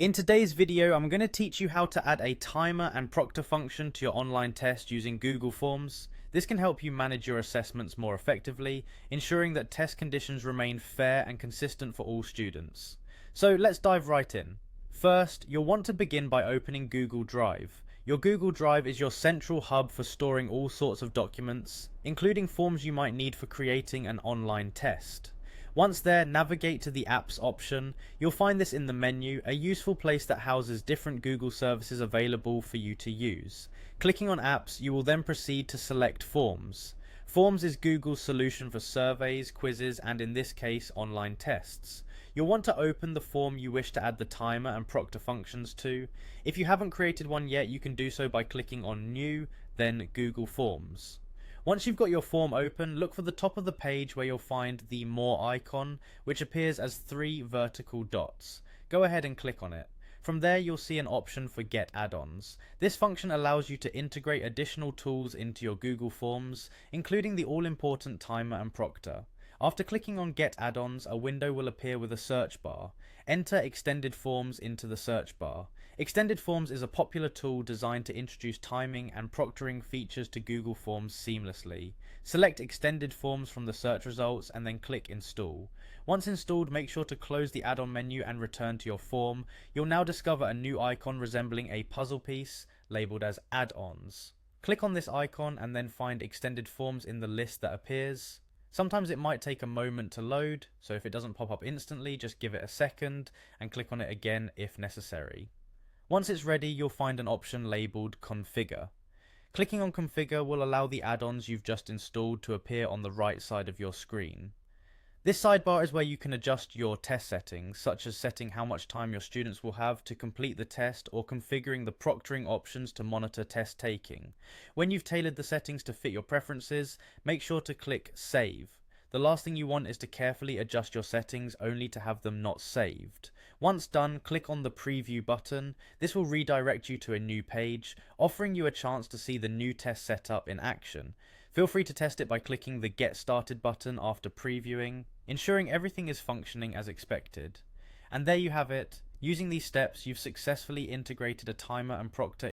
In today's video, I'm going to teach you how to add a timer and proctor function to your online test using Google Forms. This can help you manage your assessments more effectively, ensuring that test conditions remain fair and consistent for all students. So let's dive right in. First, you'll want to begin by opening Google Drive. Your Google Drive is your central hub for storing all sorts of documents, including forms you might need for creating an online test. Once there, navigate to the Apps option. You'll find this in the menu, a useful place that houses different Google services available for you to use. Clicking on Apps, you will then proceed to select Forms. Forms is Google's solution for surveys, quizzes, and in this case, online tests. You'll want to open the form you wish to add the timer and proctor functions to. If you haven't created one yet, you can do so by clicking on New, then Google Forms. Once you've got your form open, look for the top of the page where you'll find the More icon, which appears as 3 vertical dots. Go ahead and click on it. From there, you'll see an option for Get Add-ons. This function allows you to integrate additional tools into your Google Forms, including the all-important timer and proctor. After clicking on Get Add-ons, a window will appear with a search bar. Enter Extended Forms into the search bar. Extended Forms is a popular tool designed to introduce timing and proctoring features to Google Forms seamlessly. Select Extended Forms from the search results and then click Install. Once installed, make sure to close the add-on menu and return to your form. You'll now discover a new icon resembling a puzzle piece labeled as Add-ons. Click on this icon and then find Extended Forms in the list that appears. Sometimes it might take a moment to load, so if it doesn't pop up instantly, just give it a second and click on it again if necessary. Once it's ready, you'll find an option labeled Configure. Clicking on Configure will allow the add-ons you've just installed to appear on the right side of your screen. This sidebar is where you can adjust your test settings, such as setting how much time your students will have to complete the test or configuring the proctoring options to monitor test taking. When you've tailored the settings to fit your preferences, make sure to click Save. The last thing you want is to carefully adjust your settings only to have them not saved. Once done, click on the Preview button. This will redirect you to a new page, offering you a chance to see the new test setup in action. Feel free to test it by clicking the Get Started button after previewing, ensuring everything is functioning as expected. And there you have it. Using these steps, you've successfully integrated a timer and proctor